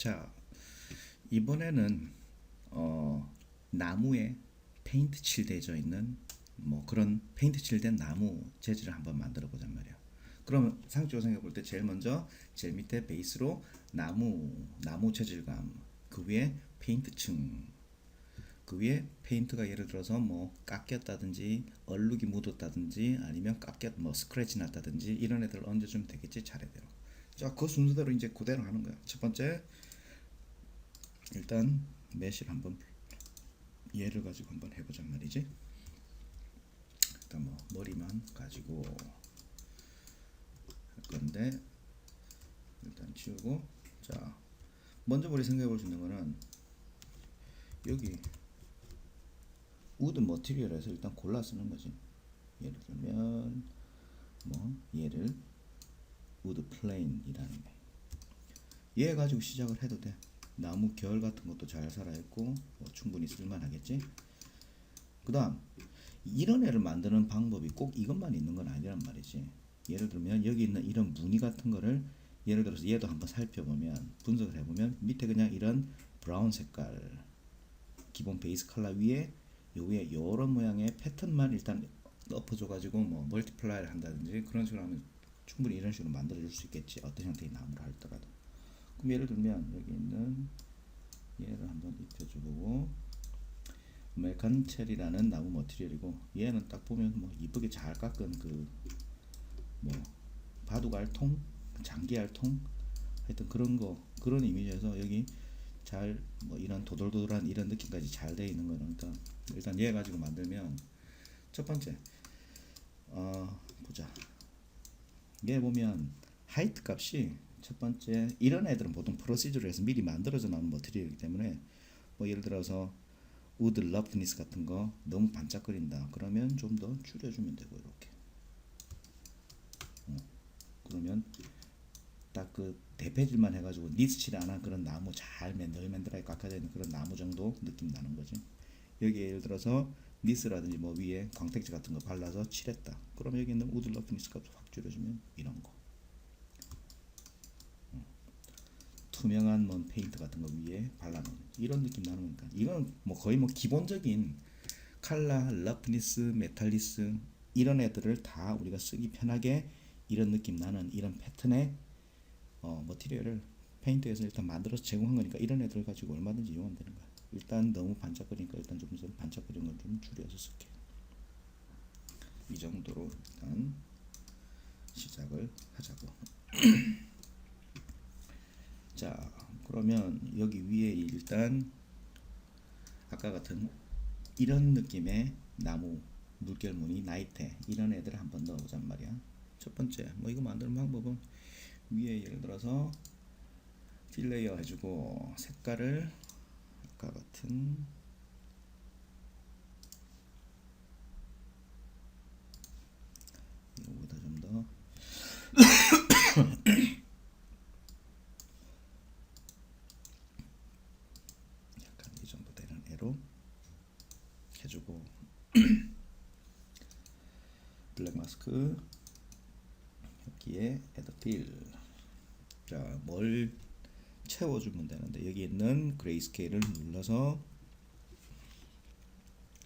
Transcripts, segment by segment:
자, 이번에는 나무에 페인트 칠되어 있는 뭐 그런 페인트 칠된 나무 재질을 한번 만들어 보잔 말이야. 그러면 상식적으로 생각해 볼 때 제일 먼저 제일 밑에 베이스로 나무 재질감, 그 위에 페인트층, 그 위에 페인트가 예를 들어서 뭐 깎였다든지 얼룩이 묻었다든지 아니면 깎였 뭐 스크래치 났다든지 이런 애들을 얹어주면 되겠지, 차례대로. 자, 그 순서대로 이제 그대로 하는 거야. 첫 번째, 일단 매실 한번 얘를 가지고 한번 해보자 말이지. 일단 뭐 머리만 가지고 할 건데 일단 지우고. 자, 먼저 우리 생각해 볼 수 있는 거는 여기 우드 머티리얼에서 일단 골라 쓰는 거지. 예를 들면 뭐 얘를 우드 플레인이라는 얘 가지고 시작을 해도 돼. 나무 결 같은 것도 잘 살아있고 뭐 충분히 쓸만하겠지. 그 다음 이런 애를 만드는 방법이 꼭 이것만 있는 건 아니란 말이지. 예를 들면 여기 있는 이런 무늬 같은 거를 예를 들어서 얘도 한번 살펴보면 분석을 해보면 밑에 그냥 이런 브라운 색깔 기본 베이스 컬러 위에 요 위에 요런 모양의 패턴만 일단 엎어줘 가지고 뭐 멀티플라이를 한다든지 그런 식으로 하면 충분히 이런 식으로 만들어 줄 수 있겠지, 어떤 형태의 나무를 할더라도. 그럼 예를 들면 여기 있는 얘를 한번 입혀주고 아메리칸 체리라는 나무 머티리얼이고, 얘는 딱 보면 뭐 이쁘게 잘 깎은 그 뭐 바둑 알통, 장기 알통, 하여튼 그런 거, 그런 이미지에서 여기 잘 뭐 이런 도돌도돌한 이런 느낌까지 잘 되어 있는 거니까 일단 얘 가지고 만들면 첫 번째 보자. 얘 보면 하이트 값이 첫 번째 이런 애들은 보통 프로시저로 해서 미리 만들어져 나오는 머티리얼이기 때문에 뭐 예를 들어서 우드 러프니스 같은 거 너무 반짝거린다 그러면 좀 더 줄여주면 되고, 이렇게. 그러면 딱 그 대패질만 해가지고 니스칠 안 한 그런 나무 잘 맨들맨들하게 깎아져 있는 그런 나무 정도 느낌 나는 거지. 여기에 예를 들어서 니스라든지 뭐 위에 광택지 같은 거 발라서 칠했다. 그럼 여기 있는 우드 러프니스 값 확 줄여주면 이런 거. 투명한 뭐 페인트 같은 거 위에 발라놓은 이런 느낌 나는 거니까 이건 뭐 거의 뭐 기본적인 칼라, 러프니스, 메탈리스 이런 애들을 다 우리가 쓰기 편하게 이런 느낌 나는 이런 패턴의 머티리얼을 페인트에서 일단 만들어서 제공한 거니까 이런 애들 가지고 얼마든지 이용하면 되는 거야. 일단 너무 반짝거리니까 일단 좀 반짝거리는 걸 좀 줄여서 쓸게. 이 정도로 일단 시작을 하자고. 자, 그러면 여기 위에 일단 아까 같은 이런 느낌의 나무 물결무늬 나이테 이런 애들 한번 넣어보잔 말이야. 첫 번째 뭐 이거 만드는 방법은 위에 예를 들어서 필레이어 해주고 색깔을 아까 같은 이거보다 좀 더 약간 이 정도 되는 애로 해주고 블랙 마스크 여기에 애드 필. 자, 뭘 채워주면 되는데 여기 있는 그레이스케일을 눌러서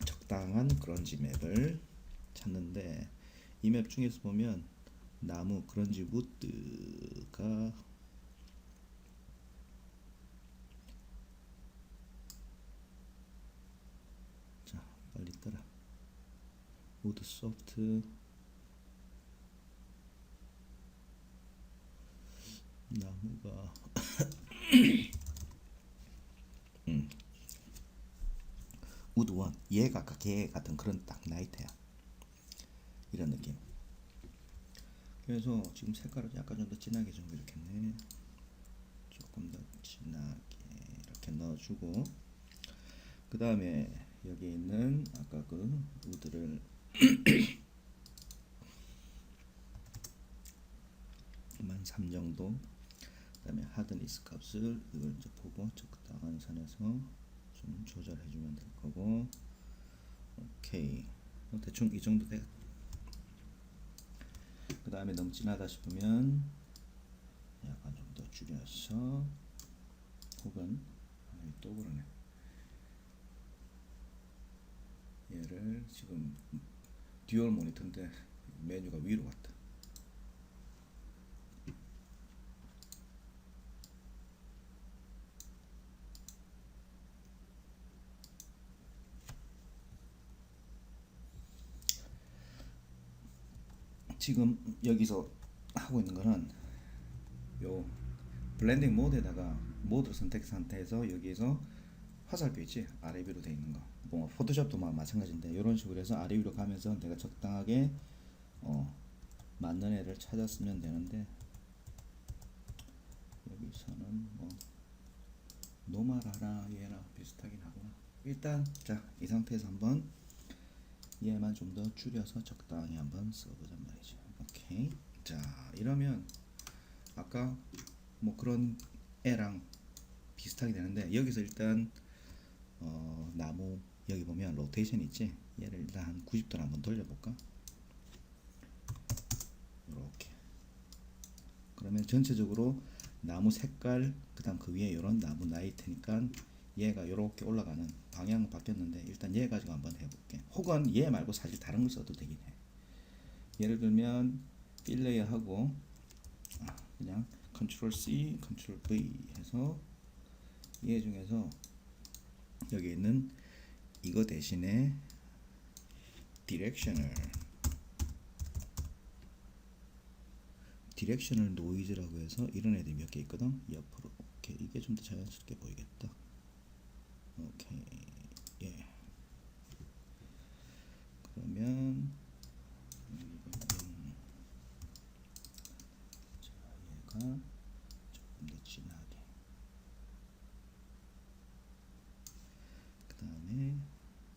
적당한 그런지 맵을 찾는데 이 맵 중에서 보면 나무 그런지 우드가 자 빨리 떠라. 우드 소프트 나무가 우드 원 얘가 아까 걔 같은 그런 딱 나이트야. 이런 느낌. 그래서 지금 색깔을 약간 좀 더 진하게 좀 이렇게 조금 더 진하게 이렇게 넣어주고 그 다음에 여기 있는 아까 그 우드를 만 3 정도. 그 다음에 하드니스 값을 이걸 이제 보고 적당한 선에서 좀 조절해주면 될 거고. 오케이. 대충 이 정도 돼. 그 다음에 너무 진하다 싶으면 약간 좀 더 줄여서 혹은 또 그러네. 얘를 지금 듀얼 모니터인데 메뉴가 위로 갔다. 지금 여기서 하고 있는 거는 요 블렌딩 모드에다가 모드를 선택 상태에서 여기에서 화살표 있지? 아래 위로 돼 있는 거. 뭐 포토샵도 마찬가지인데 이런 식으로 해서 아래 위로 가면서 내가 적당하게 맞는 애를 찾았으면 되는데 여기서는 뭐 노말하나 얘나 비슷하긴 하구나. 일단 자, 이 상태에서 한번 얘만 좀 더 줄여서 적당히 한번 써보잔 말이죠. 오케이. 자, 이러면 아까 뭐 그런 애랑 비슷하게 되는데 여기서 일단 나무 여기 보면 로테이션 있지? 얘를 일단 한 90도로 한번 돌려볼까? 이렇게. 그러면 전체적으로 나무 색깔 그다음 그 위에 이런 나무 나이트니까 얘가 이렇게 올라가는 방향은 바뀌었는데 일단 얘 가지고 한번 해볼게. 혹은 얘 말고 사실 다른 걸 써도 되긴 해. 예를 들면 필레이어 하고 그냥 컨트롤 C, 컨트롤 V 해서 얘 중에서 여기 있는 이거 대신에 디렉셔널 노이즈라고 해서 이런 애들이 몇 개 있거든. 옆으로. 오케이. 이게 좀 더 자연스럽게 보이겠다. 오케이. 예. 그러면 자, 얘가 조금 더 진하게. 그 다음에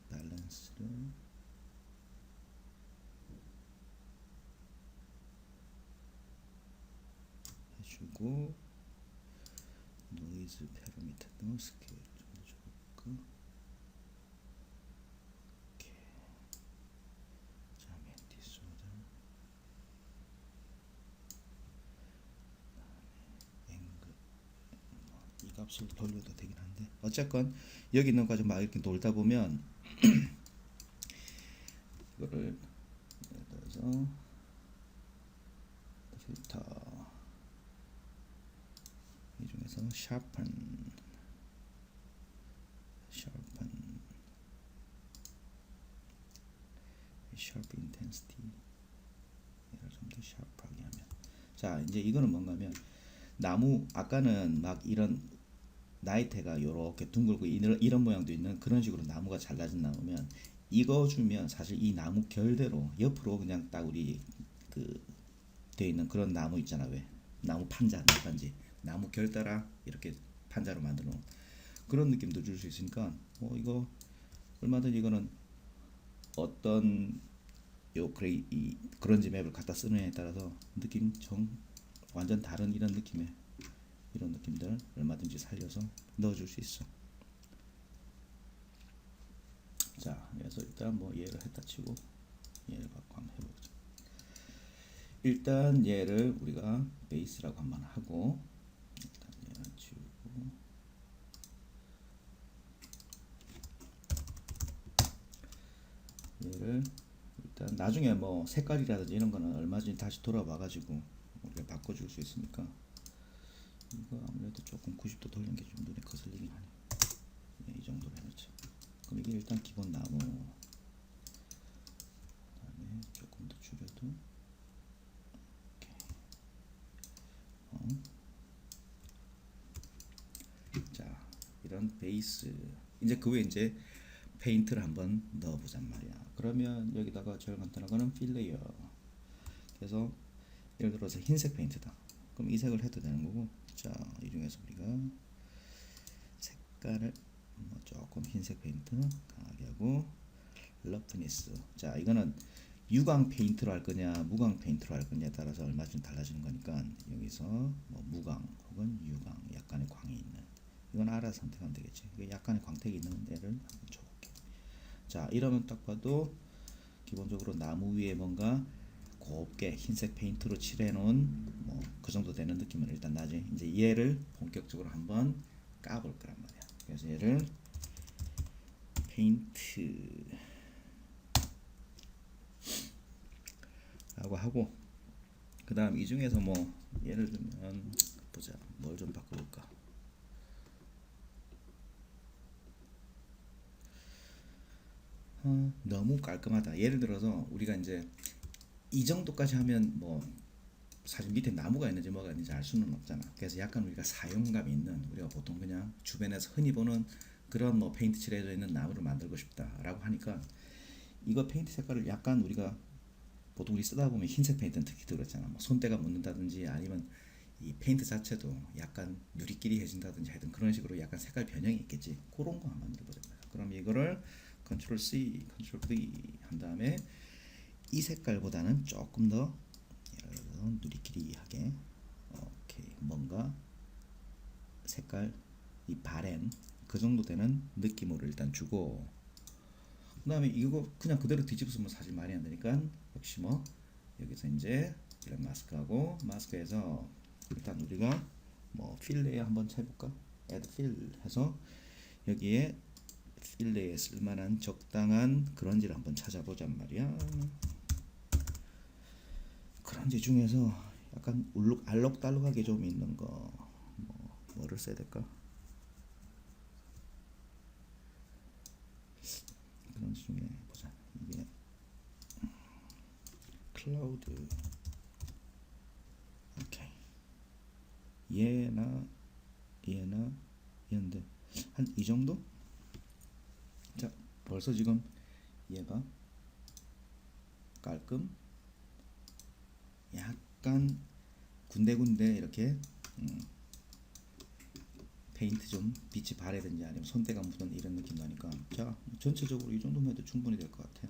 밸런스를 해주고 노이즈 패러미터도 스케일 좀 줄까? 오케이. 자면 디소더 앵글 이 값을 돌려도 되긴 한데 어쨌건 여기 있는 거까지 막 이렇게 놀다 보면 이거를 예를 들어서 필터 이 중에서 sharpen sharp intensity 얘를 좀 더 샤프하게 하면 자 이제 이거는 뭔가 하면 나무 아까는 막 이런 나이테가 요렇게 둥글고 이런 모양도 있는 그런 식으로 나무가 잘라진 나무면 이거 주면 사실 이 나무 결대로 옆으로 그냥 딱 우리 그 돼 있는 그런 나무 있잖아. 왜 나무 판자 나판지 나무 결 따라 이렇게 판자로 만들어 놓은 그런 느낌도 줄 수 있으니까 이거 얼마든지 이거는 어떤 요 그런지 맵을 갖다 쓰느냐에 따라서 느낌 완전 다른 이런 느낌의 이런 느낌들 얼마든지 살려서 넣어줄 수 있어. 자, 그래서 일단 뭐 얘를 했다 치고 얘를 갖고 한번 해보자. 일단 얘를 우리가 베이스라고 한번 하고 일단 얘는 지우고 얘를 일단 나중에 뭐 색깔이라든지 이런 거는 얼마든지 다시 돌아와가지고 우리가 바꿔줄 수 있으니까 이거 아무래도 조금 90도 돌린 게 좀 눈에 거슬리긴 하네. 네, 이 정도로 해놓자. 그럼 이게 일단 기본 나무. 그다음에 조금 더 줄여도. 자, 이런 베이스. 이제 그 위에 이제 페인트를 한번 넣어보잔 말이야. 그러면 여기다가 제일 간단한 거는 필레이어. 그래서 예를 들어서 흰색 페인트다. 그럼 이 색을 해도 되는 거고. 자, 이 중에서 우리가 색깔을 조금 흰색 페인트 강하게 하고 러프니스. 자, 이거는 유광 페인트로 할 거냐 무광 페인트로 할 거냐에 따라서 얼마 좀 달라지는 거니까 여기서 뭐 무광 혹은 유광 약간의 광이 있는 이건 알아서 선택하면 되겠지. 약간의 광택이 있는 애를 한번 줘볼게. 자, 이러면 딱 봐도 기본적으로 나무 위에 뭔가 곱게 흰색 페인트로 칠해 놓은 뭐 그 정도 되는 느낌은 일단 나지. 이제 얘를 본격적으로 한번 까볼 거란 말이야. 그래서 얘를 페인트 라고 하고, 그 다음 이 중에서 뭐 예를 들면 보자, 뭘 좀 바꿔볼까. 너무 깔끔하다. 예를 들어서 우리가 이제 이 정도까지 하면 뭐 사실 밑에 나무가 있는지 뭐가 있는지 알 수는 없잖아. 그래서 약간 우리가 사용감 있는, 우리가 보통 그냥 주변에서 흔히 보는 그런 뭐 페인트 칠해져 있는 나무를 만들고 싶다라고 하니까, 이거 페인트 색깔을 약간 우리가 보통 우리 쓰다 보면 흰색 페인트는 특히 그렇잖아. 뭐 손때가 묻는다든지 아니면 이 페인트 자체도 약간 누리끼리해진다든지 하여튼 그런 식으로 약간 색깔 변형이 있겠지. 그런 거 한번 만들어보자. 그럼 이거를 컨트롤 C, 컨트롤 V 한 다음에 이 색깔보다는 조금 더 예를 들어서 누리끼리하게, 오케이, 뭔가 색깔 이 바램 그 정도 되는 느낌으로 일단 주고, 그 다음에 이거 그냥 그대로 뒤집으면 사실 말이 안 되니까 역시 뭐 여기서 이제 블랙 마스크하고, 마스크에서 일단 우리가 뭐 필레에 한번 해볼까? add fill 해서 여기에 필레에 쓸만한 적당한 그런지를 한번 찾아보잔 말이야. 그런지 중에서 약간 알록달록하게 좀 있는 거, 뭐를 써야 될까? 그런지 중에 보자. 이게 클라우드, 오케이, 얘나 얘인데 한 이 정도? 자, 벌써 지금 얘가 깔끔, 약간 군데군데 이렇게 페인트 좀 빛이 바래든지 아니면 손때가 묻은 이런 느낌 나니까, 자, 전체적으로 이 정도면 해도 충분히 될 것 같아.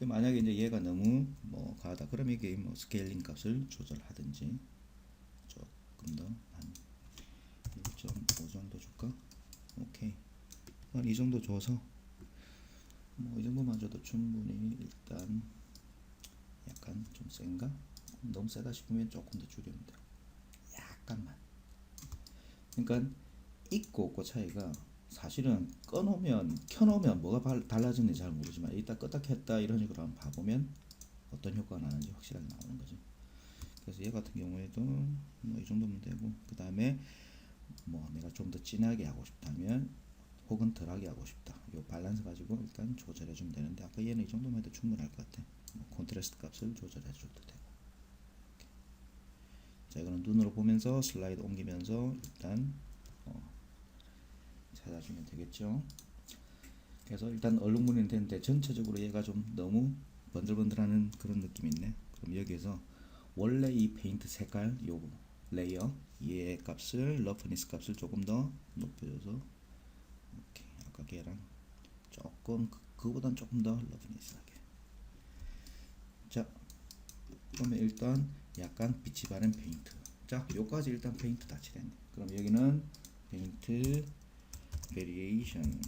만약에 이제 얘가 너무 뭐 과하다 그러면 이게 뭐 스케일링 값을 조절하든지 조금 더 한 1.5 정도 줄까? 오케이, 한 이 정도 줘서 뭐 이 정도만 줘도 충분히, 일단 약간 좀 센가? 너무 세다 싶으면 조금 더 줄이면 돼. 약간만. 그러니까 있고 없고 차이가 사실은 꺼놓으면 켜놓으면 뭐가 달라지는지 잘 모르지만 이따 껐다 켰다 이런 식으로 한번 봐보면 어떤 효과가 나는지 확실하게 나오는 거지. 그래서 얘 같은 경우에도 뭐 이 정도면 되고, 그 다음에 뭐 내가 좀 더 진하게 하고 싶다면 혹은 덜하게 하고 싶다, 요 밸런스 가지고 일단 조절해 주면 되는데, 아까 얘는 이 정도면 해도 충분할 것 같아. 뭐 콘트라스트 값을 조절해 줘도 되고. 자, 이거는 눈으로 보면서 슬라이드 옮기면서 일단 찾아주면 되겠죠. 그래서 일단 얼룩무늬는 되는데 전체적으로 얘가 좀 너무 번들번들하는 그런 느낌이 있네. 그럼 여기에서 원래 이 페인트 색깔 요 레이어 얘 값을, 러프니스 값을 조금 더 높여줘서, 오케이, 아까 걔랑 조금 그거보단 조금 더 러프니스하게. 자, 그러면 일단 약간 빛이 바른 페인트. 자, 요까지 일단 페인트 다 칠했네. 그럼 여기는 페인트 베리에이션.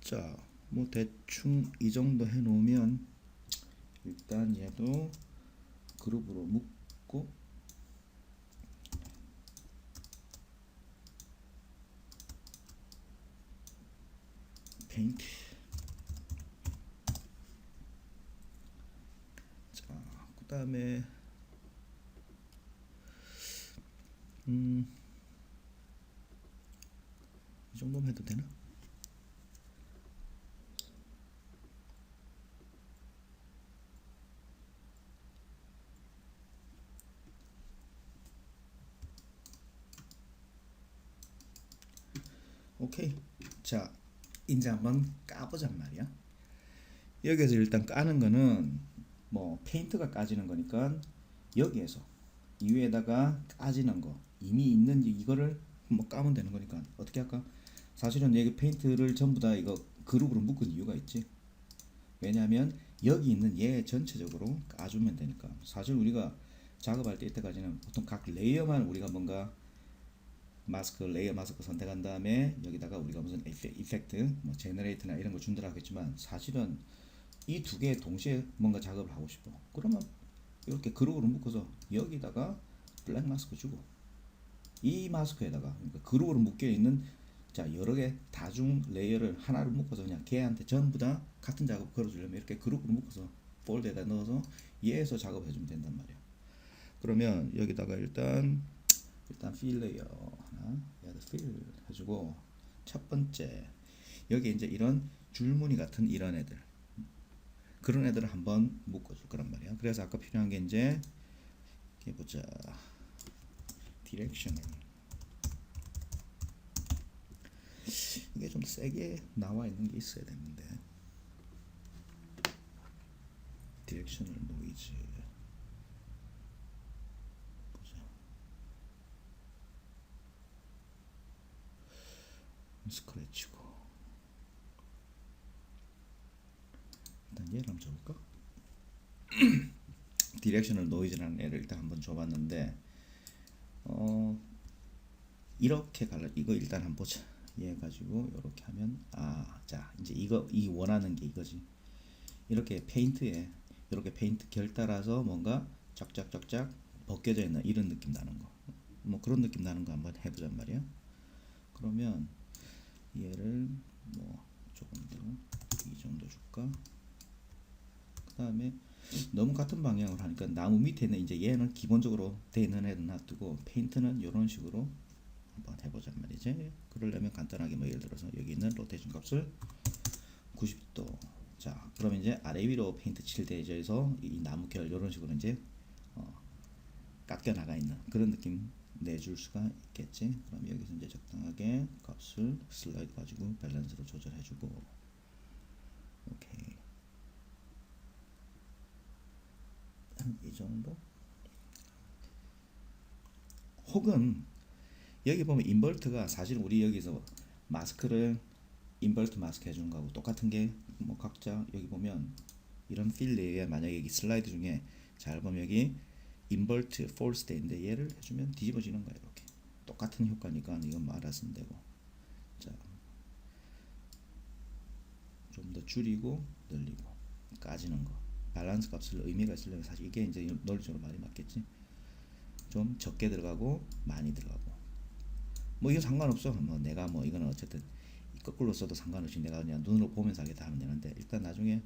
자, 뭐 대충 이 정도 해놓으면 일단 얘도 그룹으로 묶고, 페인트. 자, 그 다음에 이 정도면 해도 되나? 오케이. 자, 이제 한번 까보잔 말이야. 여기에서 일단 까는 거는 뭐 페인트가 까지는 거니까 여기에서 이 위에다가 까지는 거 이미 있는지 이거를 뭐 까면 되는 거니까 어떻게 할까? 사실은 여기 페인트를 전부 다 이거 그룹으로 묶은 이유가 있지. 왜냐하면 여기 있는 얘 전체적으로 까주면 되니까. 사실 우리가 작업할 때 이때까지는 보통 각 레이어만 우리가 뭔가 마스크, 레이어 마스크 선택한 다음에 여기다가 우리가 무슨 이펙트, 뭐 제너레이트나 이런 거 준다고 하겠지만, 사실은 이 두 개 동시에 뭔가 작업을 하고 싶어. 그러면 이렇게 그룹으로 묶어서 여기다가 블랙 마스크 주고 이 마스크에다가 그러니까 그룹으로 묶여 있는 자 여러 개 다중 레이어를 하나를 묶어서 그냥 걔한테 전부 다 같은 작업 걸어주려면 이렇게 그룹으로 묶어서 폴더에다 넣어서 얘에서 작업해주면 된단 말이야. 그러면 여기다가 일단 필 레이어 하나 얘도 필 해주고 첫 번째 여기 이제 이런 줄무늬 같은 이런 애들 그런 애들을 한번 묶어줄 거란 말이야. 그래서 아까 필요한 게 이제 이렇게 보자. 디렉션을 이게 좀 세게 나와 있는 게 있어야 되는데 디렉션을 노이즈 보자. 스크래치고 일단 얘를 한번 줘볼까? 디렉셔널 노이즈라는 애를 일단 한번 줘봤는데 이렇게 갈라 이거 일단 한번 보자. 얘 가지고 이렇게 하면 자 이제 이 원하는 게 이거지. 이렇게 페인트에 이렇게 페인트 결 따라서 뭔가 쫙쫙쫙쫙 벗겨져 있는 이런 느낌 나는 거. 뭐 그런 느낌 나는 거 한번 해보잔 말이야. 그러면 얘를 뭐 조금 더 이 정도 줄까? 그 다음에 너무 같은 방향으로 하니까 나무 밑에는 이제 얘는 기본적으로 돼 있는 애를 놔두고 페인트는 이런 식으로 한번 해보자 말이지. 그러려면 간단하게 뭐 예를 들어서 여기 있는 로테이션 값을 90도. 자, 그러면 이제 아래 위로 페인트 칠 때 이제서 이 나무 결 이런 식으로 이제 깎여 나가 있는 그런 느낌 내줄 수가 있겠지. 그럼 여기서 이제 적당하게 값을 슬라이드 가지고 밸런스로 조절해주고, 오케이. 이 정도? 혹은 여기 보면 인버트가 사실 우리 여기서 마스크를 인버트 마스크 해주는 거하고 똑같은 게 뭐 각자 여기 보면 이런 필드에 만약에 여기 슬라이드 중에 잘 보면 여기 인버트 폴스 데인데 얘를 해주면 뒤집어지는 거야. 이렇게 똑같은 효과니까 이건 뭐 알아서 쓰면 되고. 자, 좀 더 줄이고 늘리고 까지는 거 밸런스 값을 의미가 있으려면 사실 이게 이제 논리적으로 말이 맞겠지. 좀 적게 들어가고 많이 들어가고 뭐 이거 상관없어. 뭐 내가 뭐 이거는 어쨌든 거꾸로 써도 상관없이 내가 그냥 눈으로 보면서 하게 다 하면 되는데, 일단 나중에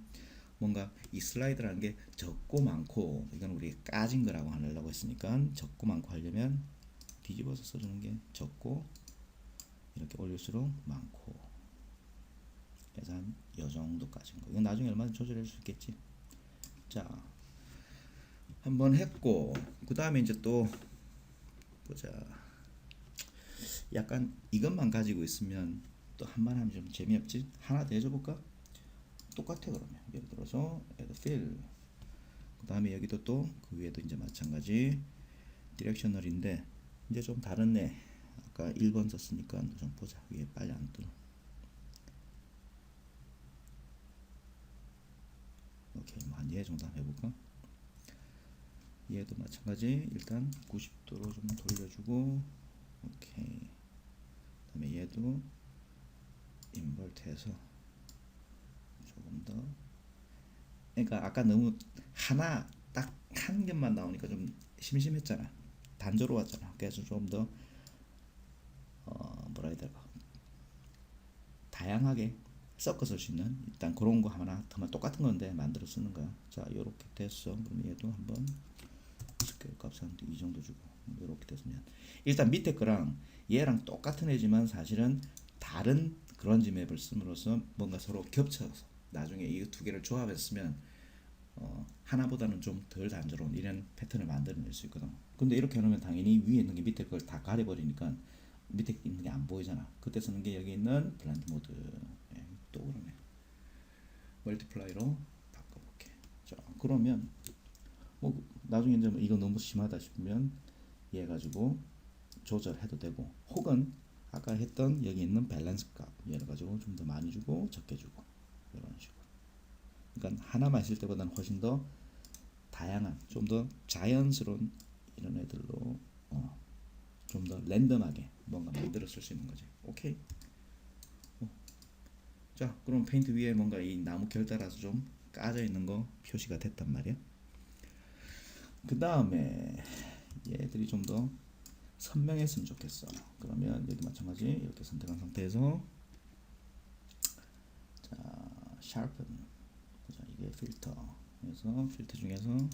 뭔가 이 슬라이드라는 게 적고 많고 이건 우리 까진 거라고 하려고 했으니까 적고 많고 하려면 뒤집어서 써주는 게 적고 이렇게 올릴수록 많고 그래서 한 요 정도 까진 거. 이건 나중에 얼마든지 조절할 수 있겠지. 자, 한번 했고 그 다음에 이제 또 보자. 약간 이것만 가지고 있으면 또 한번 하면 좀 재미없지. 하나 더 해줘볼까? 똑같아. 그러면 예를 들어서 add fill 그 다음에 여기도 또 그 위에도 이제 마찬가지 디렉셔널인데 이제 좀 다른네. 아까 1번 썼으니까 좀 보자. 위에 빨리 안 뜨나. 오케이, 뭐 한 얘 정도 한번 해볼까? 얘도 마찬가지. 일단 90도로 좀 돌려주고, 오케이. 그 다음에 얘도 인버트해서 조금 더. 그러니까 아까 너무 하나 딱 한 개만 나오니까 좀 심심했잖아. 단조로웠잖아. 그래서 좀 더 뭐라 해야 될까, 다양하게 섞어 쓸 수 있는 일단 그런 거 하나 더 똑같은 건데 만들어 쓰는 거야. 자, 요렇게 됐어. 그럼 얘도 한번 스케일 값 한 이 정도 주고 요렇게 됐으면 일단 밑에 거랑 얘랑 똑같은 애지만 사실은 다른 그런지 맵을 씀으로써 뭔가 서로 겹쳐서 나중에 이 두 개를 조합해서 쓰면 하나보다는 좀 덜 단조로운 이런 패턴을 만들어낼 수 있거든. 근데 이렇게 해놓으면 당연히 위에 있는 게 밑에 걸 다 가려버리니까 밑에 있는 게 안 보이잖아. 그때 쓰는 게 여기 있는 블렌드 모드. 또 그러네. 멀티플라이로 바꿔볼게. 자, 그러면 뭐 나중에 이제 이거 너무 심하다 싶으면 얘 가지고 조절해도 되고, 혹은 아까 했던 여기 있는 밸런스 값 얘를 가지고 좀 더 많이 주고 적게 주고 이런 식으로. 그러니까 하나만 있을 때보다는 훨씬 더 다양한, 좀 더 자연스러운 이런 애들로 좀 더 랜덤하게 뭔가 만들어 쓸 수 있는 거지. 오케이. 자, 그럼 페인트 위에 뭔가 이 나무 결 따라서 좀 까져 있는 거 표시가 됐단 말이야. 그 다음에 얘들이 좀 더 선명했으면 좋겠어. 그러면 여기 마찬가지 이렇게 선택한 상태에서 자 sharpen 자 이게 필터 그래서 필터 중에서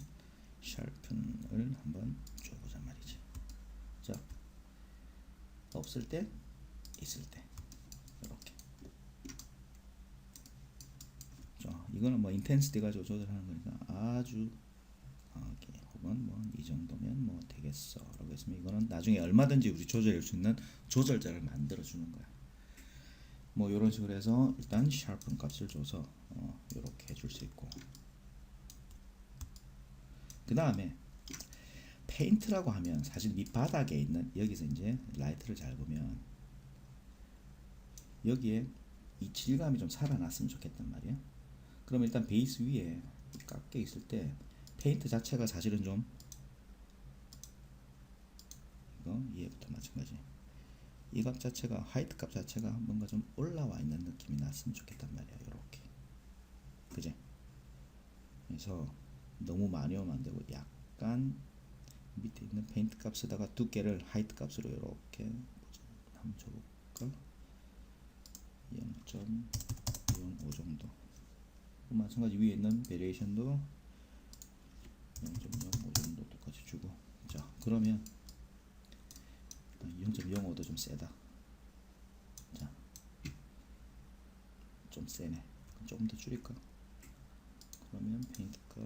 sharpen을 한번 줘보자 말이지. 자 없을 때 있을 때 이렇게. 자 이거는 뭐 인텐시티 가지고 조절하는 거니까 아주 강하게 혹은 뭐 이 정도면 뭐 되겠어 라고 했으면 이거는 나중에 얼마든지 우리 조절할 수 있는 조절자를 만들어 주는 거야. 뭐 이런 식으로 해서 일단 sharpen 값을 줘서 이렇게 해줄 수 있고, 그 다음에 페인트라고 하면 사실 밑바닥에 있는 여기서 이제 라이트를 잘 보면 여기에 이 질감이 좀 살아났으면 좋겠단 말이야. 그럼 일단 베이스 위에 깎여 있을 때 페인트 자체가 사실은 좀 이거 얘부터 마찬가지 이 값 자체가 화이트 값 자체가 뭔가 좀 올라와 있는 느낌이 났으면 좋겠단 말이야. 요렇게 그제? 그래서 너무 많이 오면 안 되고 약간 밑에 있는 페인트 값에다가 두께를 화이트 값으로 이렇게 한번 줘볼까? 0.05 정도. 마찬가지 위에 있는 베리에이션도 0.05 정도 똑같이 주고. 자 그러면 0.05도 좀 세다. 자 좀 세네. 조금 더 줄일까? 그러면 페인트 값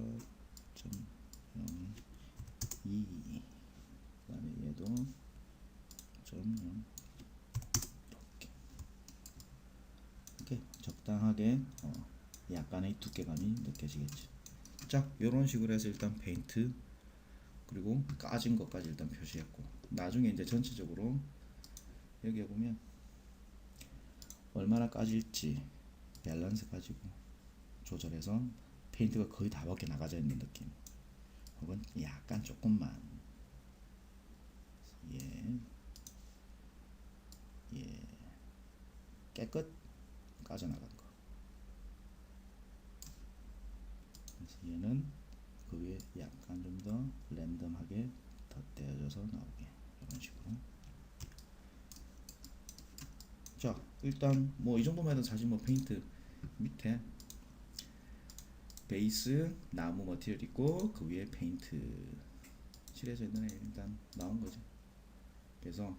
0.02 그 다음에 얘도 0.0 이렇게 적당하게 약간의 두께감이 느껴지겠지. 자 요런 식으로 해서 일단 페인트 그리고 까진 것까지 일단 표시했고, 나중에 이제 전체적으로 여기에 보면 얼마나 까질지 밸런스 가지고 조절해서 페인트가 거의 다 벗겨 나가져 있는 느낌 혹은 약간 조금만 깨끗 까져나간 거. 그래서 얘는 그 위에 약간 좀 더 랜덤하게 덧대어져서 나오게 이런 식으로. 자 일단 뭐 이 정도만 해도 사실 뭐 페인트 밑에 베이스 나무 머티리얼 있고 그 위에 페인트 칠해져 있는 애 일단 나온 거죠. 그래서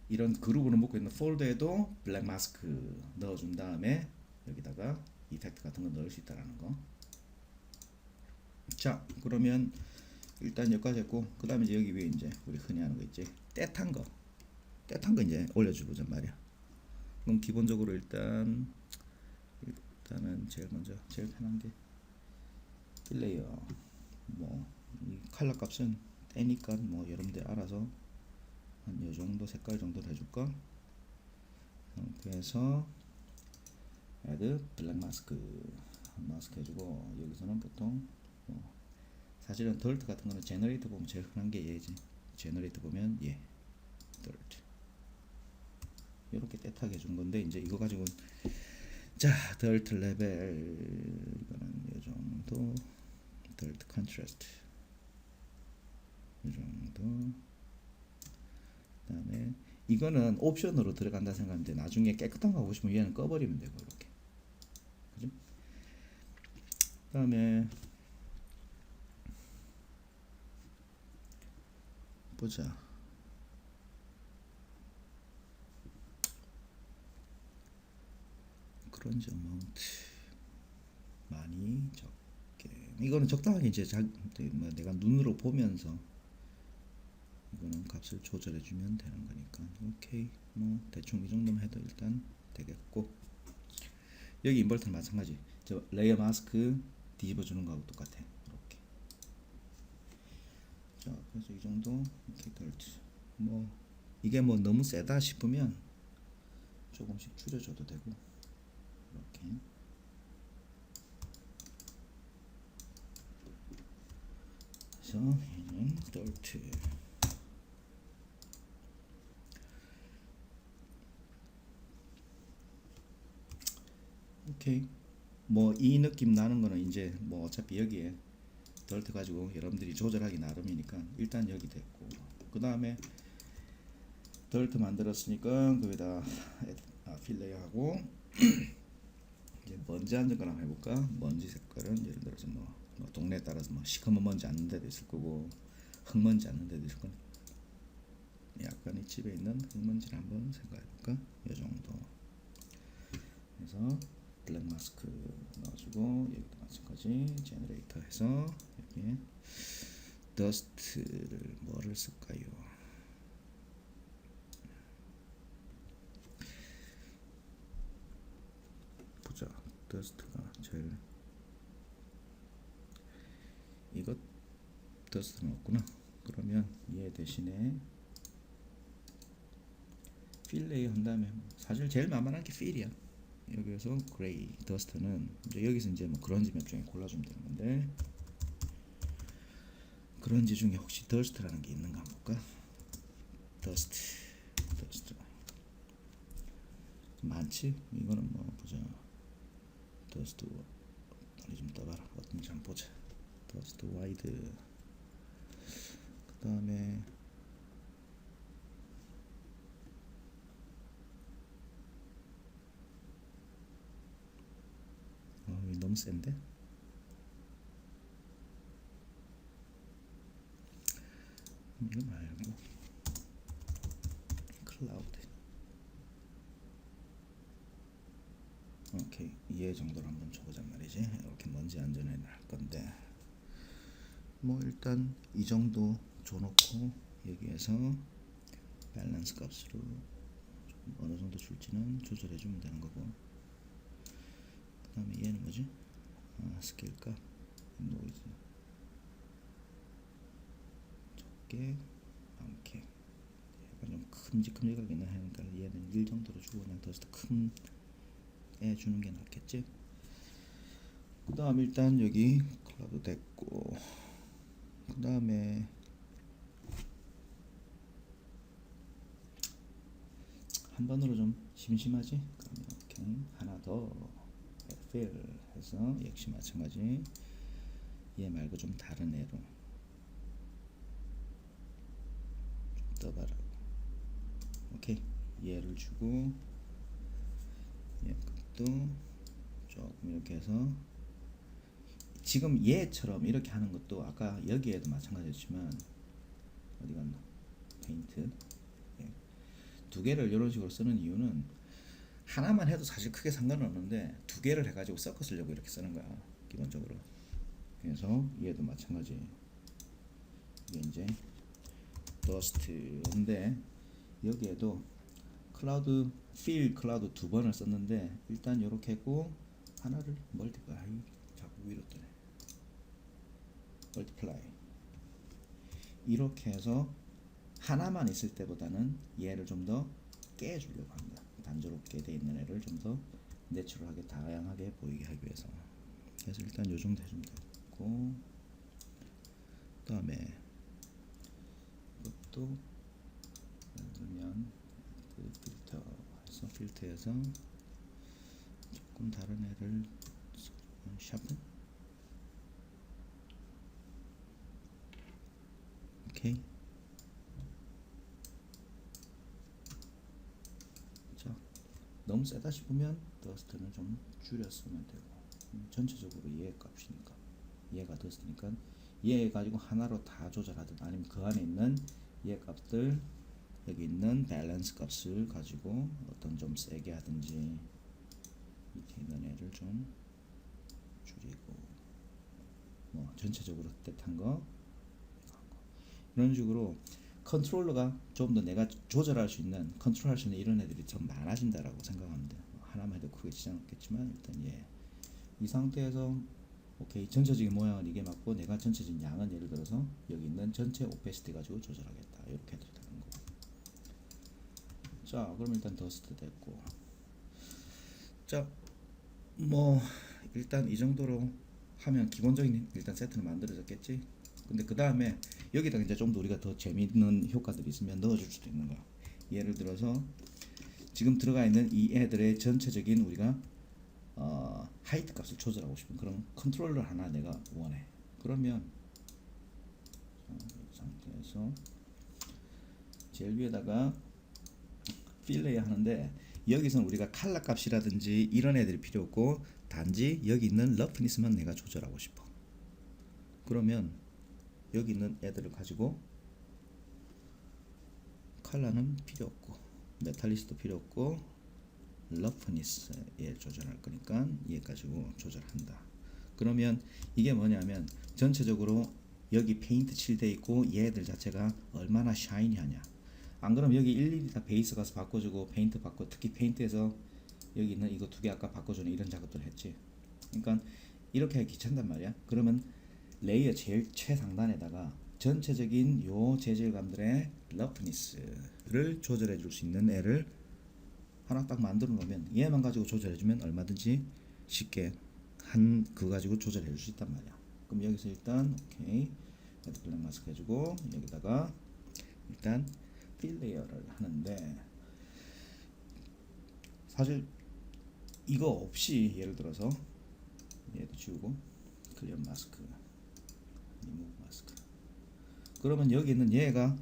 이런 그룹으로 묶고 있는 폴더에도 블랙 마스크 넣어준 다음에 여기다가 이펙트 같은 거 넣을 수 있다라는 거. 자 그러면 일단 여기까지 했고, 그 다음에 이제 여기 위에 이제 우리 흔히 하는 거 있지, 떼탄 거 이제 올려주보자 말이야. 그럼 기본적으로 일단은 제일 먼저 제일 편한 게 필레이어. 뭐 이 컬러 값은 떼니까 뭐 여러분들 알아서 한 요 정도 색깔 정도 해줄까? 상태에서 add 블랙 마스크 해주고, 여기서는 보통 뭐 사실은 덜트 같은 거는 제너레이터 보면 제일 흔한 게 얘지. 제너레이터 보면 얘 덜트 이렇게 떼타게 해준 건데, 이제 이거 가지고 자 덜트 레벨 이거는 요 정도, 덜트 컨트라스트 이 정도. 그 다음에 이거는 옵션으로 들어간다 생각하는데 나중에 깨끗한 거 하고 싶으면 얘는 꺼버리면 되고 이렇게. 그죠? 그 다음에 보자. 그런지 어마운트 많이 적게. 이거는 적당하게 이제 뭐 내가 눈으로 보면서 이거는 값을 조절해 주면 되는 거니까 오케이. 뭐 대충 이 정도만 해도 일단 되겠고, 여기 인버터는 마찬가지. 저 레이어 마스크 뒤집어 주는 거하고 똑같아. 이렇게. 자 그래서 이 정도 이렇게 덜트. 뭐 이게 뭐 너무 세다 싶으면 조금씩 줄여줘도 되고 이렇게. 그래서 얘는 덜트. 오케이. 뭐 이 느낌 나는 거는 이제 뭐 어차피 여기에 덜트 가지고 여러분들이 조절하기 나름이니까 일단 여기 됐고, 그 다음에 덜트 만들었으니까 거기다 필레이하고 이제 먼지 앉은 거랑 해볼까? 먼지 색깔은 예를 들어서 뭐 동네에 따라서 뭐 시커먼 먼지 앉는 데도 있을 거고 흙먼지 앉는 데도 있을 거니 약간 이 집에 있는 흙먼지를 한번 생각해볼까? 이 정도 해서 블랙 마스크 넣어주고 여기도 마찬가지 제너레이터 해서 여기에 더스트를 뭐를 쓸까요? 보자. 더스트가 제일 이것 더스트는 없구나. 그러면 얘 대신에 필레이 한 다음에 사실 제일 만만한 게 필이야. 여기서 그레이 더스트는 이제 여기서 이제 뭐 그런지 몇 중에 골라주면 되는 건데 그런지 중에 혹시 더스트라는 게 있는가 한번 볼까? 더스트 많지? 이거는 뭐 보자. 더스트 빨리 좀 떠봐라. 어떤지 한번 보자. 더스트 와이드 그 다음에 너무 센데? 이거 말고 클라우드 오케이 얘 정도로 한번 줘보자 말이지. 이렇게 먼지 안전에 할 건데 뭐 일단 이 정도 줘놓고 여기에서 밸런스 값으로 어느 정도 줄지는 조절해 주면 되는 거고 그 다음에 얘는 뭐지? 스케일 값 노이즈 적게 많게 약간 좀 큼직큼직하긴 하니까 얘는 1 정도로 주고 그냥 더스트 큰 애 주는 게 낫겠지. 그 다음 일단 여기 클라우드 됐고 그 다음에 한 번으로 좀 심심하지? 그러면 이렇게 하나 더 필 해서 역시 마찬가지 얘 말고 좀 다른 애로 좀 떠봐라. 오케이 얘를 주고 얘 값도 조금 이렇게 해서 지금 얘처럼 이렇게 하는 것도 아까 여기에도 마찬가지였지만 어디 갔나 페인트 두 개를 이런 식으로 쓰는 이유는 하나만 해도 사실 크게 상관은 없는데 두 개를 해가지고 섞어 쓰려고 이렇게 쓰는 거야 기본적으로. 그래서 얘도 마찬가지 이게 이제 더스트인데 여기에도 클라우드 필 클라우드 두 번을 썼는데 일단 이렇게 했고 하나를 멀티플라이 자꾸 위로 뜨네 멀티플라이 이렇게 해서 하나만 있을 때보다는 얘를 좀 더 깨주려고 합니다. 단조롭게 돼 있는 애를 좀 더 내추럴하게 다양하게 보이게 하기 위해서. 그래서 일단 요 정도 해주면 되고 그 다음에 이것도 예를 들면 그 필터에서 필터에서 조금 다른 애를 샤픈 오케이. 자 너무 세다 싶으면 더스트는 좀 줄였으면 되고 전체적으로 얘 값이니까 얘가 더스트니까 얘 가지고 하나로 다 조절하든 아니면 그 안에 있는 얘 값들 여기 있는 밸런스 값을 가지고 어떤 좀 세게 하든지 밑에 있는 애를 좀 줄이고 뭐 전체적으로 뜻한 거 이런 식으로 컨트롤러가 좀 더 내가 조절할 수 있는 컨트롤할 수 있는 이런 애들이 좀 많아진다라고 생각하면 돼. 하나만 해도 크게 지장 없겠지만 일단 이 상태에서 오케이 전체적인 모양은 이게 맞고 내가 전체적인 양은 예를 들어서 여기 있는 전체 오페시티 가지고 조절하겠다 이렇게 해도 되는 거고. 자 그럼 일단 더스트 됐고 자 뭐 일단 이 정도로 하면 기본적인 일단 세트는 만들어졌겠지. 근데 그 다음에 여기다 이제 좀 더 우리가 더 재미있는 효과들이 있으면 넣어줄 수도 있는 거야. 예를 들어서 지금 들어가 있는 이 애들의 전체적인 우리가 하이트 값을 조절하고 싶은 그런 컨트롤러 하나 내가 원해. 그러면 이 상태에서 제일 위에다가 필 레이어 하는데 여기서는 우리가 컬러 값이라든지 이런 애들이 필요 없고 단지 여기 있는 러프니스만 내가 조절하고 싶어. 그러면 여기 있는 애들을 가지고 컬러는 필요 없고 메탈리스도 필요 없고 러프니스에 조절할 거니까 얘 가지고 조절한다. 그러면 이게 뭐냐면 전체적으로 여기 페인트 칠돼 있고 얘들 자체가 얼마나 샤이니하냐. 안 그러면 여기 일일이 다 베이스 가서 바꿔주고 페인트 바꿔, 특히 페인트에서 여기 있는 이거 두 개 아까 바꿔주는 이런 작업들 했지. 그러니까 이렇게 하기 귀찮단 말이야. 그러면 레이어 제일 최상단에다가 전체적인 요 재질감들의 러프니스를 조절해 줄 수 있는 애를 하나 딱 만들어 놓으면 얘만 가지고 조절해 주면 얼마든지 쉽게 한 그거 가지고 조절해 줄 수 있단 말이야. 그럼 여기서 일단 오케이 레드 블랙 마스크 해주고 여기다가 일단 필 레이어를 하는데 사실 이거 없이 예를 들어서 얘도 지우고 클리어 마스크 리무브 마스크 그러면 여기 있는 얘가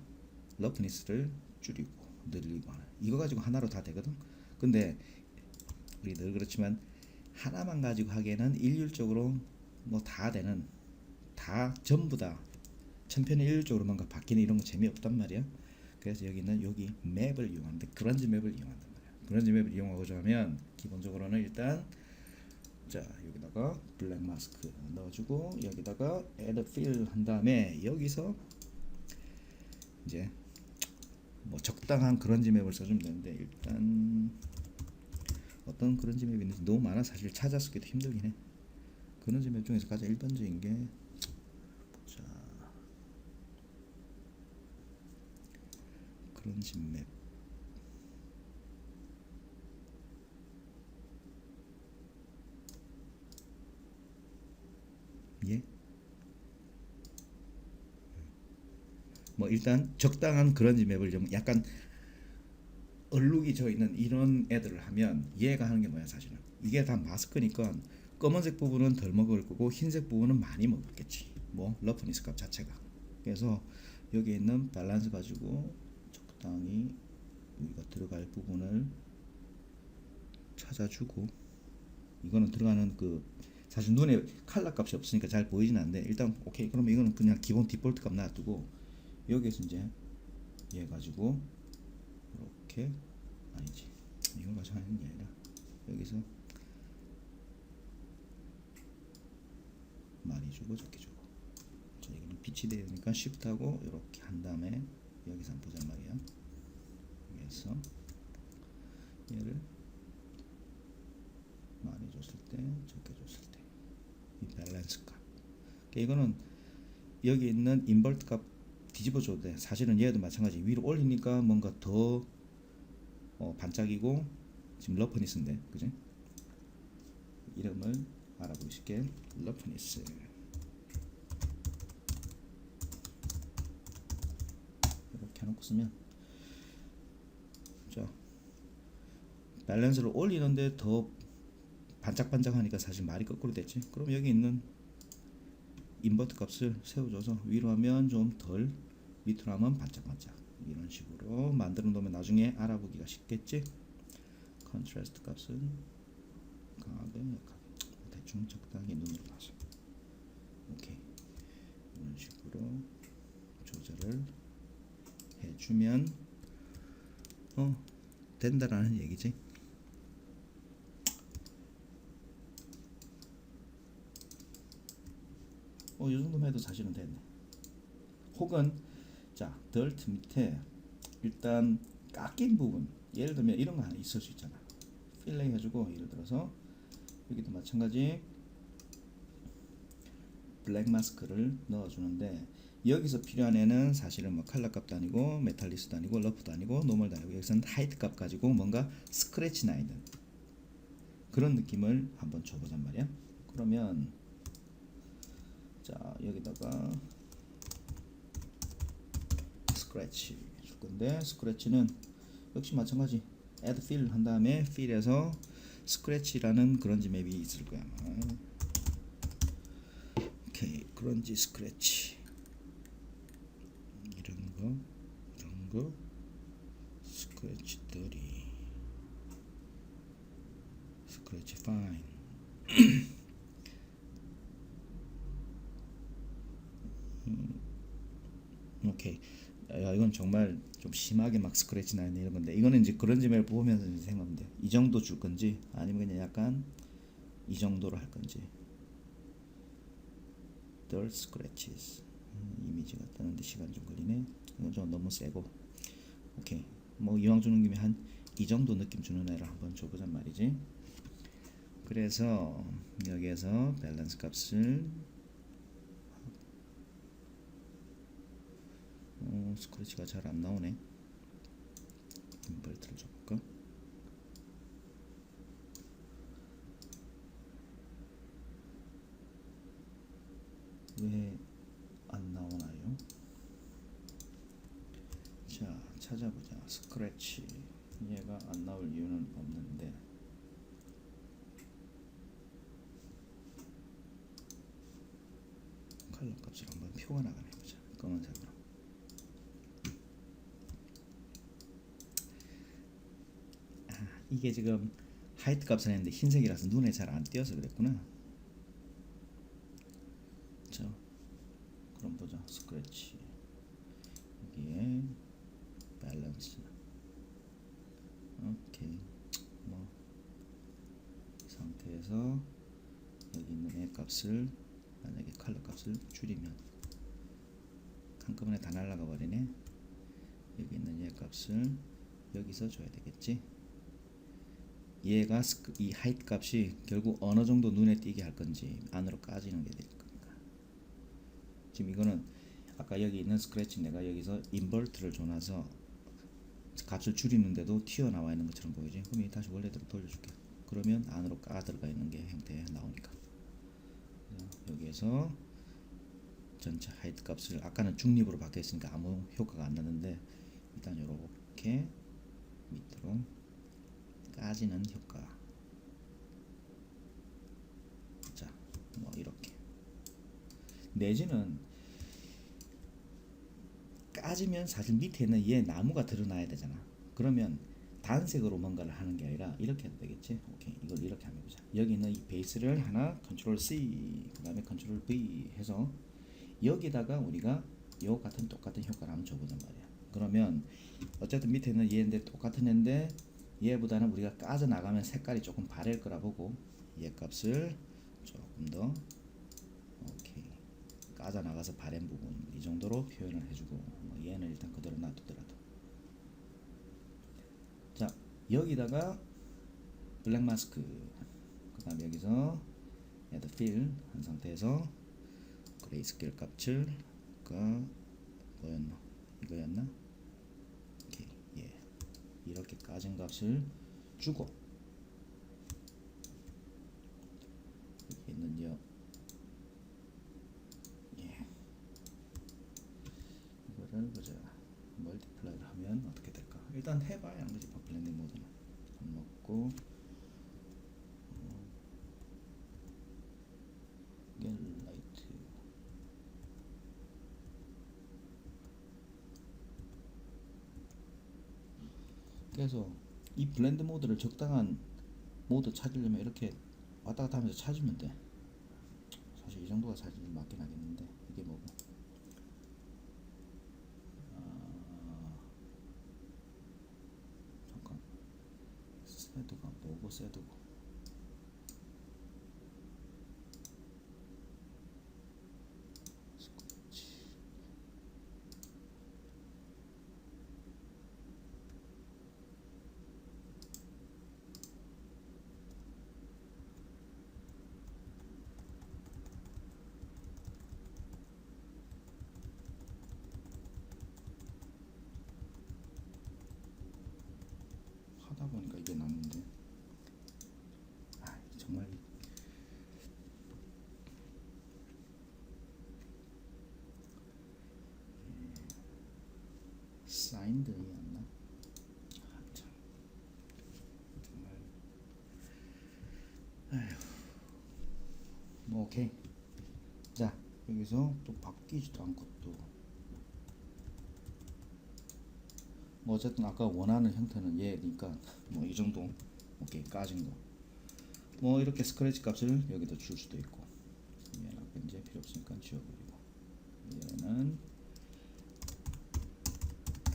러프니스를 줄이고 늘리고 하는 이거 가지고 하나로 다 되거든. 근데 우리 늘 그렇지만 하나만 가지고 하기에는 일률적으로 뭐 다 되는 다 전부 다 천편일률적으로 뭔가 바뀌는 이런 거 재미없단 말이야. 그래서 여기는 여기 맵을 이용하는데 그런지 맵을 이용한단 말이야. 그런지 맵을 이용하고자 하면 기본적으로는 일단 자 여기다가 블랙 마스크 넣어주고 여기다가 add fill 한 다음에 여기서 이제 뭐 적당한 그런지 맵을 써주면 되는데 일단 어떤 그런지 맵이 있는지 너무 많아 사실 찾아 쓰기도 힘들긴 해. 그런지 맵 중에서 가장 일반적인 게 자 그런지 맵 예? 뭐 일단 적당한 그런지 맵을 좀 약간 얼룩이 져 있는 이런 애들을 하면 얘가 하는 게 뭐야 사실은 이게 다 마스크니까 검은색 부분은 덜 먹을 거고 흰색 부분은 많이 먹겠지. 뭐 러프니스 값 자체가. 그래서 여기 있는 밸런스 가지고 적당히 우리가 들어갈 부분을 찾아주고 이거는 들어가는 그 사실 눈에 컬러 값이 없으니까 잘 보이진 않는데 일단 오케이 그러면 이거는 그냥 기본 디폴트 값 놔두고 여기에서 이제 얘 가지고 이렇게 아니지 이걸 가지고 하는 게 아니라 여기서 많이 주고 적게 주고 자 이거는 빛이 되니까 쉬프트하고 이렇게 한 다음에 여기서 한번 보자 말이야. 여기서 얘를 많이 줬을 때 적게 줬을 때 이 밸런스 값 이거는 여기 있는 인버트 값 뒤집어 줘도 돼. 사실은 얘도 마찬가지 위로 올리니까 뭔가 더 반짝이고 지금 러프니스인데 그지? 이름을 알아보기 쉽게 러프니스 이렇게 해놓고 쓰면 자 밸런스를 올리는데 더 반짝반짝하니까 사실 말이 거꾸로 됐지. 그럼 여기 있는 인버트 값을 세워줘서 위로 하면 좀 덜 밑으로 하면 반짝반짝 이런 식으로 만들어 놓으면 나중에 알아보기가 쉽겠지. 컨트라스트 값은 강하게 약하게 대충 적당히 눈으로 봐서 오케이 이런 식으로 조절을 해주면 된다라는 얘기지. 이 정도만 해도 사실은 됐네. 혹은 자 덜트 밑에 일단 깎인 부분 예를 들면 이런 거 하나 있을 수 있잖아. 필레이 해주고 예를 들어서 여기도 마찬가지 블랙 마스크를 넣어주는데 여기서 필요한 애는 사실은 뭐 컬러 값도 아니고 메탈리스도 아니고 러프도 아니고 노멀도 아니고 여기서는 하이트 값 가지고 뭔가 스크래치 나 있는 그런 느낌을 한번 줘보잔 말이야. 그러면 자 여기다가 스크래치 줄 건데 스크래치는 역시 마찬가지 add fill 한 다음에 fill에서 스크래치라는 그런지 맵이 있을 거야. 오케이 그런지 스크래치 이런 거 스크래치 30, 스크래치 파인. 오케이. 야, 이건 정말 좀 심하게 막 스크래치 나는 이런 건데, 이거는 이제 그런 점을 보면서 이제 생각하면 돼. 이 정도 줄 건지 아니면 그냥 약간 이 정도로 할 건지. Dirt scratches. 이미지가 뜨는데 시간 좀 걸리네. 이건 좀 너무 세고. 오케이. 뭐 이왕 주는 김에 한 이 정도 느낌 주는 애를 한번 줘보잔 말이지. 그래서 여기에서 밸런스 값을 스크래치가 잘 안 나오네. 인버트를 줘볼까? 왜 안 나오나요? 자, 찾아보자. 스크래치. 얘가 안 나올 이유는 없는데. 컬러 값을 한번 표가 나가네 보자. 검은색으로. 이게 지금 하이트 값을 했는데 흰색이라서 눈에 잘 안 띄어서 그랬구나. 자, 그럼 보자. 스크래치. 여기에 밸런스. 오케이. 뭐 이 상태에서 여기 있는 애 값을 만약에 컬러 값을 줄이면 한꺼번에 다 날라가 버리네. 여기 있는 얘 값을 여기서 줘야 되겠지. 얘가 이 하이트 값이 결국 어느 정도 눈에 띄게 할 건지 안으로 까지는 게 될 거니까. 지금 이거는 아까 여기 있는 스크래치 내가 여기서 인버트를 줘놔서 값을 줄이는데도 튀어나와 있는 것처럼 보이지. 그럼 다시 원래대로 돌려줄게. 그러면 안으로 까 들어가 있는 게 형태 나오니까. 여기에서 전체 하이트 값을 아까는 중립으로 바뀌어 있으니까 아무 효과가 안 나는데 일단 이렇게 밑으로 까지는 효과. 자, 뭐 이렇게. 내지는 까지면 사실 밑에 있는 얘 나무가 드러나야 되잖아. 그러면 단색으로 뭔가를 하는 게 아니라 이렇게 해도 되겠지. 오케이, 이걸 이렇게 한번 해보자. 여기는 이 베이스를 하나 컨트롤 C 그 다음에 컨트롤 V 해서 여기다가 우리가 요 같은 똑같은 효과를 한번 줘보단 말이야. 그러면 어쨌든 밑에는 얘인데 똑같은 애인데 얘보다는 우리가 까져 나가면 색깔이 조금 바랠 거라 보고 얘 값을 조금 더 오케이 까져 나가서 바랜 부분 이 정도로 표현을 해주고 뭐 얘는 일단 그대로 놔두더라도 자 여기다가 블랙 마스크 그 다음에 여기서 add fill 한 상태에서 그레이스케일 값을 뭐였나 이거였나 오케이 예 이렇게 까진 값을 주고 여기 있는 이거를 보자. 멀티플라이를 하면 어떻게 될까? 일단 해봐야 안 되지. 블렌딩 모드는 안 먹고 라이트 그래서 이 블렌드 모드를 적당한 모드 찾으려면 이렇게 왔다 갔다 하면서 찾으면 돼. 사실 이 정도가 사실 맞긴 하겠는데 이게 뭐고 잠깐 셋드가 뭐고 셋드고 하다 보니까 이게 났는데 정말 사인드였나? 참 정말 아휴 뭐 오케이 자 여기서 또 바뀌지도 않고 또 뭐 어쨌든 아까 원하는 형태는 얘니까 뭐 이 정도 오케이 까진 거. 뭐 이렇게 스크래치 값을 여기다 줄 수도 있고 얘는 아까 이제 필요 없으니까 지워버리고 얘는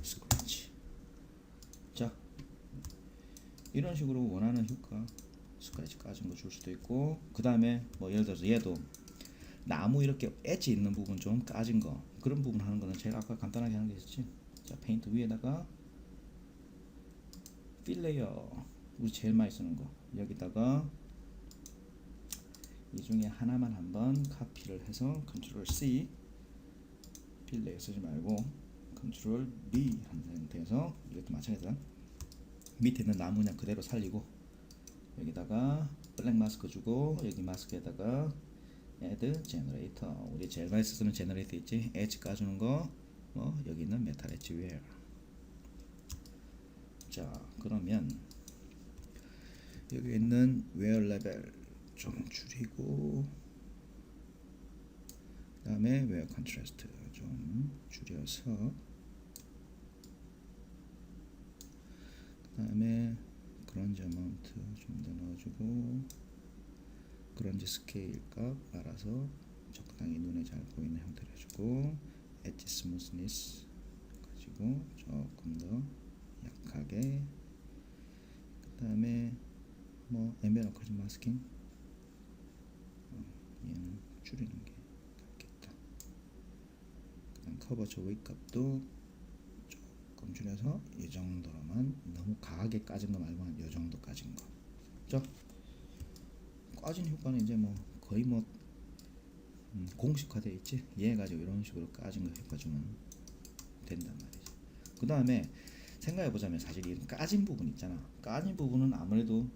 스크래치. 자 이런 식으로 원하는 효과 스크래치 까진 거 줄 수도 있고 그 다음에 뭐 예를 들어서 얘도 나무 이렇게 엣지 있는 부분 좀 까진 거 그런 부분 하는 거는 제가 아까 간단하게 하는 게 있었지. 자 페인트 위에다가 필 레이어 우리 제일 많이 쓰는 거 여기다가 이 중에 하나만 한번 카피를 해서 컨트롤 C 필 레이어 쓰지 말고 컨트롤 B 한 상태에서 이것도 마찬가지다. 밑에 있는 나무 그냥 그대로 살리고 여기다가 블랙 마스크 주고 여기 마스크에다가 add generator 우리 제일 많이 쓰는 제너레이터 있지 엣지 까주는 거 뭐 여기 있는 메탈 엣지 웨어. 자 그러면 여기 있는 웨어 레벨 좀 줄이고 그 다음에 웨어 컨트라스트 좀 줄여서 그 다음에 그런지 어마운트 좀 더 넣어주고 그런지 스케일 값 알아서 적당히 눈에 잘 보이는 형태로 해주고 엣지 스무스니스 가지고 조금 더 약하게 그 다음에 뭐 앰비언트 오컬루전 마스킹 얘는 줄이는 게 낫겠다. 그 다음 커버처 웨이 값도 조금 줄여서 이 정도로만 너무 강하게 까진 거 말고 한 이 정도 까진 거. 자 까진 효과는 이제 뭐 거의 뭐 공식화되어 있지. 얘 가지고 이런 식으로 까진 거 효과 주면 된단 말이지. 그 다음에 생각해 보자면 사실 이 까진 부분 있잖아. 까진 부분은 아무래도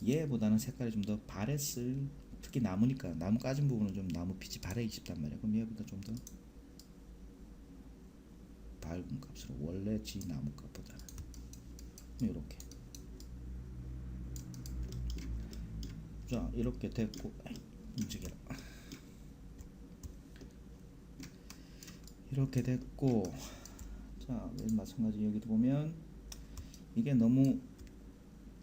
얘보다는 색깔이 좀 더 바랬을 특히 나무니까 나무 까진 부분은 좀 나무 빛이 바래기 쉽단 말이야. 그럼 얘보다 좀 더 밝은 값으로 원래 지 나무 값보다는 이렇게. 자 이렇게 됐고 움직여라. 이렇게 됐고 자 마찬가지 여기도 보면 이게 너무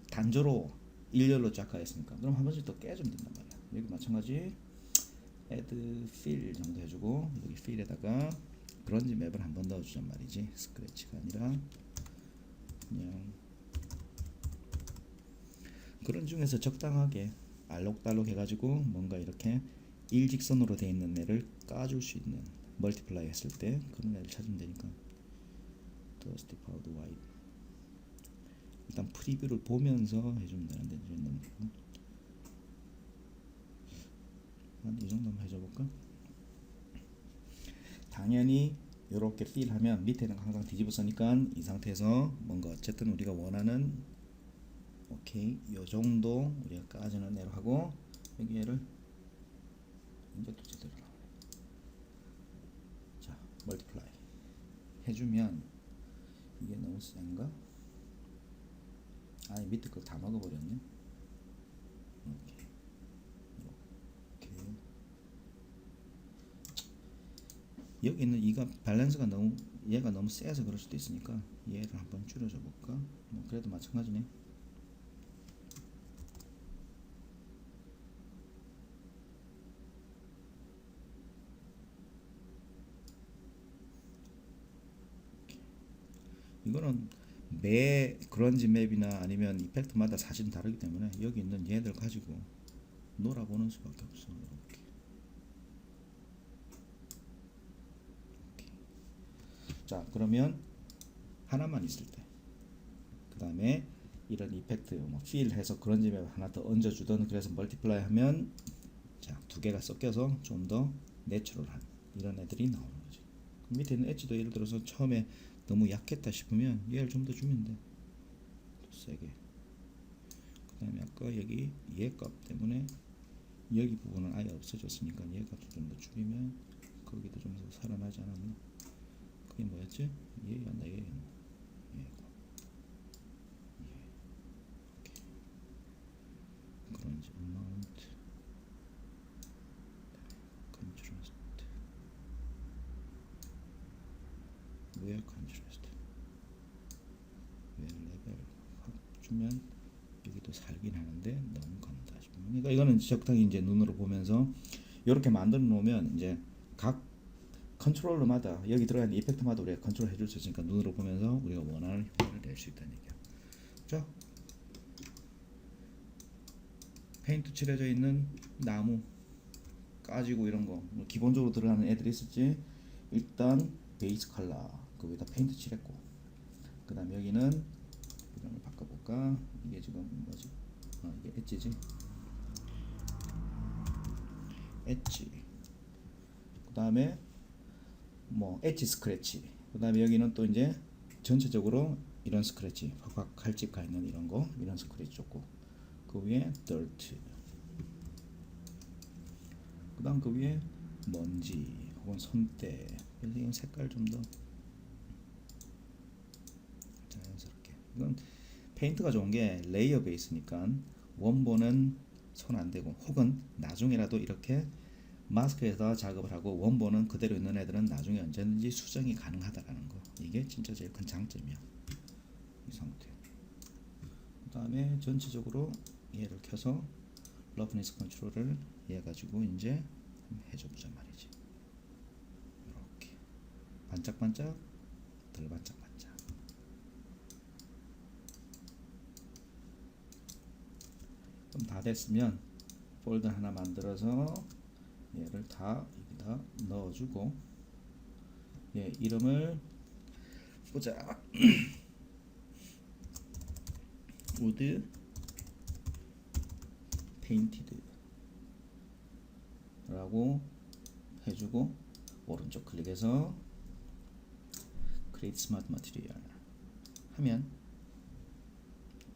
단조로 일렬로 작화했으니까 그럼 한 번씩 더 깨주면 된단 말이야. 여기 마찬가지 add fill 정도 해주고 여기 fill에다가 그런지 맵을 한 번 넣어주란 말이지. 스크래치가 아니라 그냥 그런 중에서 적당하게 알록달록 해가지고 뭔가 이렇게 일직선으로 되어 있는 애를 까줄 수 있는 멀티플라이 했을 때 그런 애를 찾으면 되니까 더스티 파우더 와이드 일단 프리뷰를 보면서 해주면 되는데 이제 너무 한 이 정도만 해줘볼까? 당연히 이렇게 필하면 밑에는 항상 뒤집어 쓰니까 이 상태에서 뭔가 어쨌든 우리가 원하는 오케이 요 정도 우리가 까지는 애로 하고 여기 얘를 이제 또 제대로 나와요. 자 멀티플라이 해주면 이게 너무 센가? 아니 밑에 거 다 먹어버렸네. 이렇게 여기 있는 이가 밸런스가 너무 얘가 너무 세서 그럴 수도 있으니까 얘를 한번 줄여줘 볼까? 뭐 그래도 마찬가지네. 이거는 매 그런지 맵이나 아니면 이펙트마다 사진 다르기 때문에 여기 있는 얘들 가지고 놀아보는 수밖에 없어. 이렇게. 자 그러면 하나만 있을 때 그 다음에 이런 이펙트 뭐 필 해서 그런지 맵 하나 더 얹어주던 그래서 멀티플라이 하면 자 두 개가 섞여서 좀 더 내추럴한 이런 애들이 나오는 거지. 밑에 있는 엣지도 예를 들어서 처음에 너무 약했다 싶으면 얘를 좀 더 주면 돼. 더 세게. 그 다음에 아까 여기 얘 값 때문에 여기 부분은 아예 없어졌으니까 얘 값을 좀 더 줄이면 거기도 좀 더 살아나지 않았나? 그게 뭐였지? 얘였나 얘였나? 얘고 얘. 오케이. 그런지 amount contrast where contrast 싶으면 여기도 살긴 하는데 너무 검다 싶으면, 그러니까 이거는 적당히 이제 눈으로 보면서 이렇게 만들어 놓으면 이제 각 컨트롤러마다 여기 들어가는 이펙트마다 우리가 컨트롤 해줄 수 있으니까 눈으로 보면서 우리가 원하는 효과를 낼 수 있다는 얘기야. 자, 페인트 칠해져 있는 나무 까지고 이런 거 뭐 기본적으로 들어가는 애들이 있었지. 일단 베이스 컬러 거기다 페인트 칠했고, 그 다음에 여기는 이름을 바꿔볼까. 이게 지금 뭐지? 이게 엣지지. 엣지. 그 다음에 뭐 엣지 스크래치. 그 다음에 여기는 또 이제 전체적으로 이런 스크래치, 확확 칼집 가 있는 이런 거, 이런 스크래치 줬고, 그 위에 dirt. 그 다음 그 위에 먼지 혹은 손때. 그래서 이 색깔 좀 더 자연스럽게. 이건 페인트가 좋은 게 레이어 베이스니까 원본은 손 안 대고, 혹은 나중에라도 이렇게 마스크에서 작업을 하고 원본은 그대로 있는 애들은 나중에 언제든지 수정이 가능하다라는 거. 이게 진짜 제일 큰 장점이야. 이 상태. 그 다음에 전체적으로 얘를 켜서 러프니스 컨트롤을 얘 가지고 이제 해줘보자 말이지. 이렇게 반짝반짝, 덜 반짝반짝. 그럼 다 됐으면 폴더 하나 만들어서 얘를 다 여기다 넣어주고, 얘 이름을 보자. wood painted 라고 해주고, 오른쪽 클릭해서 create smart material 하면,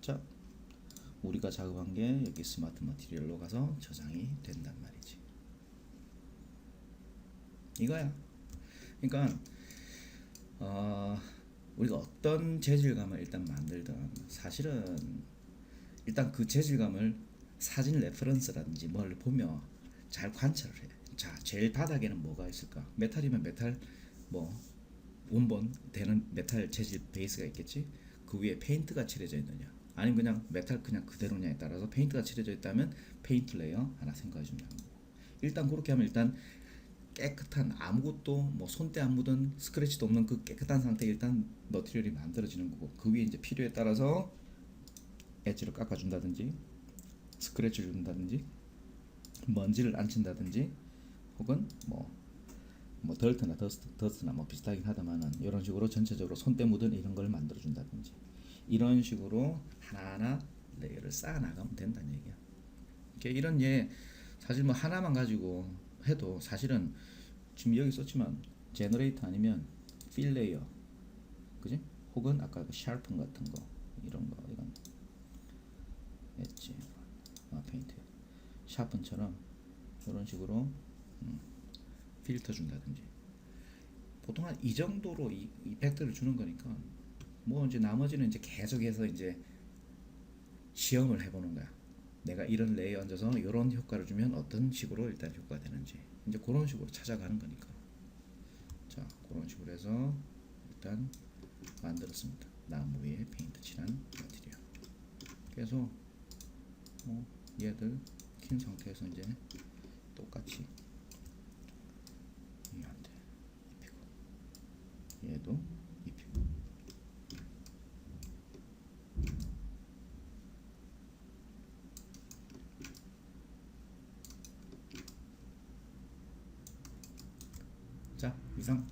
자, 우리가 작업한 게 여기 스마트 머티리얼로 가서 저장이 된단 말이지. 이거야. 그러니까 우리가 어떤 재질감을 일단 만들든 사실은 일단 그 재질감을 사진 레퍼런스라든지 뭘 보며 잘 관찰을 해. 자, 제일 바닥에는 뭐가 있을까? 메탈이면 메탈, 뭐 원본 되는 메탈 재질 베이스가 있겠지. 그 위에 페인트가 칠해져 있느냐, 아니면 그냥 메탈 그냥 그대로냐에 따라서 페인트가 칠해져 있다면 페인트 레이어 하나 생각해 준다는 거고. 일단 그렇게 하면 일단 깨끗한, 아무것도 뭐 손때 안 묻은 스크래치도 없는 그 깨끗한 상태에 일단 머티리얼이 만들어지는 거고, 그 위에 이제 필요에 따라서 엣지를 깎아준다든지 스크래치를 준다든지 먼지를 안 친다든지, 혹은 뭐 덜트나 더스트나 뭐 비슷하긴 하다만은 이런 식으로 전체적으로 손때 묻은 이런 걸 만들어 준다든지, 이런 식으로 하나하나 레이어를 쌓아 나가면 된다는 얘기야. 이런 예, 사실 뭐 하나만 가지고 해도 사실은 지금 여기 썼지만 제너레이터 아니면 필 레이어, 그지? 혹은 아까 그 샤픈 같은 거, 이런 거, 이건 엣지, 페인트, 샤픈처럼 이런 식으로 필터 준다든지, 보통 한 이 정도로 이펙트를 주는 거니까, 뭐 이제 나머지는 이제 계속해서 이제 시험을 해보는 거야. 내가 이런 레이어 얹어서 이런 효과를 주면 어떤 식으로 일단 효과가 되는지, 이제 그런 식으로 찾아가는 거니까. 자, 그런 식으로 해서 일단 만들었습니다. 나무 위에 페인트 칠한 머티리얼. 그래서 뭐 얘들 킨 상태에서 이제 똑같이 얘한테 입히고, 얘도 입히고. 자, 이상.